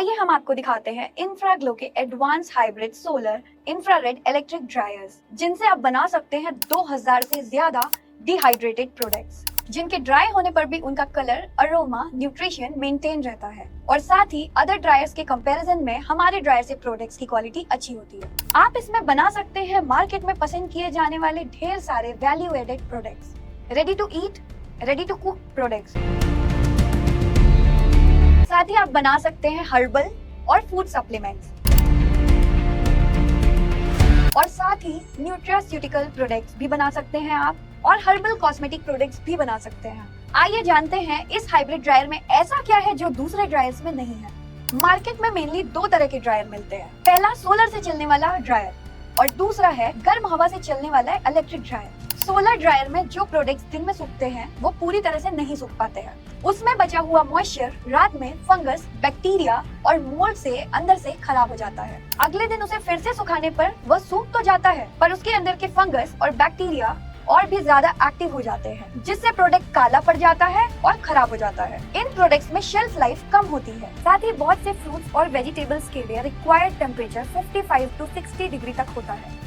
आइए हम आपको दिखाते हैं इंफ्राग्लो के advance hybrid solar infrared electric dryers, जिनसे आप बना सकते हैं 2000 से ज्यादा डिहाइड्रेटेड प्रोडक्ट्स, जिनके ड्राई होने पर भी उनका कलर, अरोमा, न्यूट्रिशन मेंटेन रहता है। और साथ ही अदर ड्रायर्स के कंपैरिजन में हमारे ड्रायर से प्रोडक्ट्स की क्वालिटी अच्छी होती है। आप इसमें बना सकते हैं मार्केट में पसंद किए जाने वाले ढेर सारे value added products, ready to eat, ready to cook products. साथ ही आप बना सकते हैं हर्बल और फूड सप्लीमेंट्स, और साथ ही न्यूट्रास्यूटिकल प्रोडक्ट्स भी बना सकते हैं आप, और हर्बल कॉस्मेटिक प्रोडक्ट्स भी बना सकते हैं। आइए जानते हैं इस हाइब्रिड ड्रायर में ऐसा क्या है जो दूसरे ड्रायर्स में नहीं है। मार्केट में मेनली दो तरह के ड्रायर मिलते हैं, पहला सोलर से चलने वाला ड्रायर और दूसरा है गर्म हवा से चलने वाला इलेक्ट्रिक ड्रायर। सोलर ड्रायर में जो प्रोडक्ट्स दिन में सूखते हैं वो पूरी तरह से नहीं सूख पाते हैं। उसमें बचा हुआ मॉइस्चर रात में फंगस, बैक्टीरिया और मोल्ड से अंदर से खराब हो जाता है। अगले दिन उसे फिर से सुखाने पर वह सूख तो जाता है, पर उसके अंदर के फंगस और बैक्टीरिया और भी ज्यादा एक्टिव हो जाते हैं, जिससे प्रोडक्ट काला पड़ जाता है और खराब हो जाता है। इन प्रोडक्ट्स में शेल्फ लाइफ कम होती है। साथ ही बहुत से फ्रूट्स और वेजिटेबल्स के लिए रिक्वायर्ड टेम्परेचर 55 to 60 डिग्री तक होता है,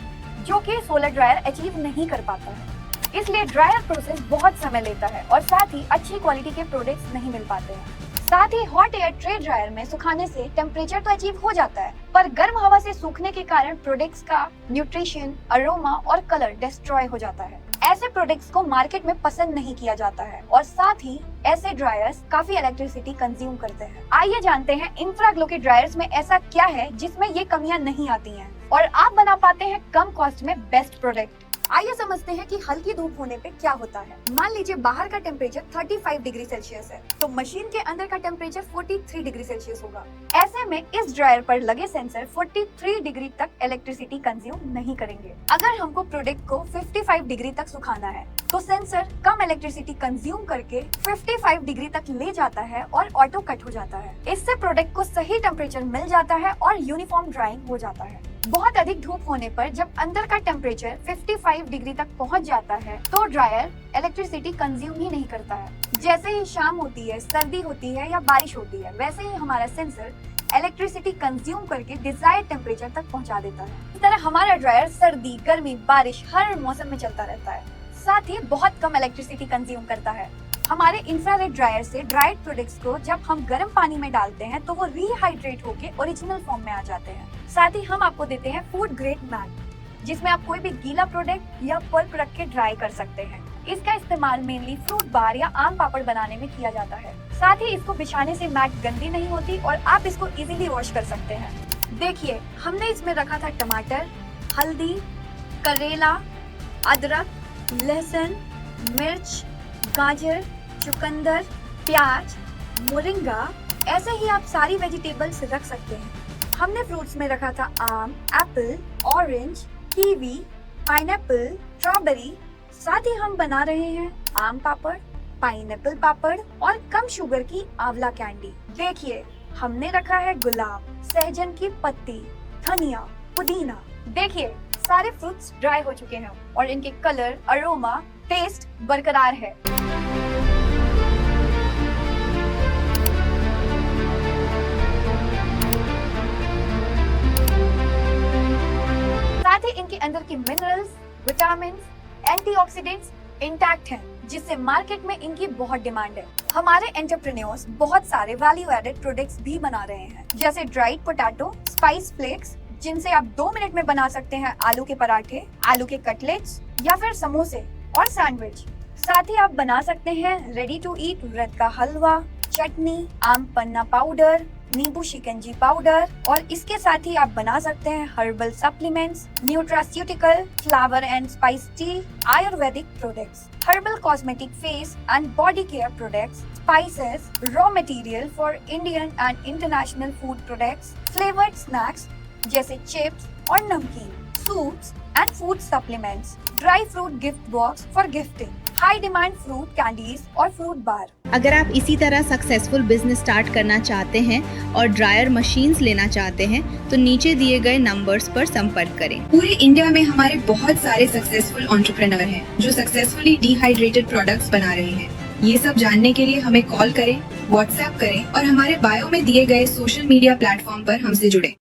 जो कि सोलर ड्रायर अचीव नहीं कर पाता है। इसलिए ड्रायर प्रोसेस बहुत समय लेता है और साथ ही अच्छी क्वालिटी के प्रोडक्ट्स नहीं मिल पाते हैं। साथ ही हॉट एयर ट्रे ड्रायर में सुखाने से टेम्परेचर तो अचीव हो जाता है, पर गर्म हवा से सूखने के कारण प्रोडक्ट्स का न्यूट्रिशन, अरोमा और कलर डिस्ट्रॉय हो जाता है। ऐसे प्रोडक्ट्स को मार्केट में पसंद नहीं किया जाता है और साथ ही ऐसे ड्रायर्स काफी इलेक्ट्रिसिटी कंज्यूम करते हैं। आइए जानते हैं इंफ्राग्लो के ड्रायर्स में ऐसा क्या है जिसमें ये कमियां नहीं आती हैं और आप बना पाते हैं कम कॉस्ट में बेस्ट प्रोडक्ट। आइए समझते हैं कि हल्की धूप होने पे क्या होता है। मान लीजिए बाहर का टेम्परेचर 35 डिग्री सेल्सियस है, तो मशीन के अंदर का टेम्परेचर 43 डिग्री सेल्सियस होगा। ऐसे में इस ड्रायर पर लगे सेंसर 43 डिग्री तक इलेक्ट्रिसिटी कंज्यूम नहीं करेंगे। अगर हमको प्रोडक्ट को 55 डिग्री तक सुखाना है, तो सेंसर कम इलेक्ट्रिसिटी कंज्यूम करके 55 डिग्री तक ले जाता है और ऑटो कट हो जाता है। इससे प्रोडक्ट को सही टेम्परेचर मिल जाता है और यूनिफॉर्म ड्राइंग हो जाता है। बहुत अधिक धूप होने पर जब अंदर का टेम्परेचर 55 डिग्री तक पहुंच जाता है, तो ड्रायर इलेक्ट्रिसिटी कंज्यूम ही नहीं करता है। जैसे ही शाम होती है, सर्दी होती है या बारिश होती है, वैसे ही हमारा सेंसर इलेक्ट्रिसिटी कंज्यूम करके डिजायर्ड टेम्परेचर तक पहुंचा देता है। इस तरह हमारा ड्रायर सर्दी, गर्मी, बारिश हर मौसम में चलता रहता है। साथ ही बहुत कम इलेक्ट्रिसिटी कंज्यूम करता है। हमारे इंफ्रारेड ड्रायर से ड्राइड प्रोडक्ट्स को जब हम गर्म पानी में डालते हैं तो वो रीहाइड्रेट होके ओरिजिनल फॉर्म में आ जाते हैं। साथ ही हम आपको देते हैं फूड ग्रेड मैट, जिसमें आप कोई भी गीला प्रोडक्ट या पल्प रख के ड्राई कर सकते हैं। इसका इस्तेमाल मेनली फ्रूट बार या आम पापड़ बनाने में किया जाता है। साथ ही इसको बिछाने से मैट गंदी नहीं होती और आप इसको इजीली वॉश कर सकते हैं। देखिए, हमने इसमें रखा था टमाटर, हल्दी, करेला, अदरक, लहसुन, मिर्च, गाजर, चुकंदर, प्याज, मोरिंगा। ऐसे ही आप सारी वेजिटेबल्स रख सकते हैं। हमने फ्रूट्स में रखा था आम, Apple, orange, kiwi, pineapple, strawberry. साथ ही हम बना रहे हैं आम पापड़, पाइनएप्पल पापड़ और कम शुगर की आंवला कैंडी। देखिए, हमने रखा है गुलाब, सहजन की पत्ती, धनिया, पुदीना। देखिए, सारे फ्रूट्स ड्राई हो चुके हैं और इनके कलर, अरोमा, टेस्ट बरकरार है। साथ ही इनके अंदर की मिनरल्स, विटामिन, एंटीऑक्सीडेंट्स इंटैक्ट हैं, जिससे मार्केट में इनकी बहुत डिमांड है। हमारे एंटरप्रेन्योर्स बहुत सारे वैल्यू एडेड प्रोडक्ट्स भी बना रहे हैं, जैसे ड्राइड पोटैटो, स्पाइस फ्लेक्स, जिनसे आप 2 मिनट में बना सकते हैं आलू के पराठे, आलू के कटलेट्स या फिर समोसे और सैंडविच। साथ ही आप बना सकते हैं रेडी टू ईट ब्रेड का हलवा, चटनी, आम पन्ना पाउडर, नींबू शिकंजी पाउडर, और इसके साथ ही आप बना सकते हैं herbal supplements, nutraceutical, flower and spice T, Ayurvedic products, herbal cosmetic face and body care products, spices, raw material for Indian and international food products, flavoured snacks जैसे चिप्स और नमकीन, soups and food supplements, dry fruit gift box for gifting, high demand fruit candies और fruit बार। अगर आप इसी तरह successful business start करना चाहते हैं और ड्रायर मशीन्स लेना चाहते हैं, तो नीचे दिए गए नंबर्स पर संपर्क करें। पूरे इंडिया में हमारे बहुत सारे सक्सेसफुल एंटरप्रेन्योर हैं जो सक्सेसफुली डिहाइड्रेटेड प्रोडक्ट्स बना रहे हैं। ये सब जानने के लिए हमें कॉल करें, व्हाट्सएप करें और हमारे बायो में दिए गए सोशल मीडिया प्लेटफॉर्म पर हमसे जुड़ें।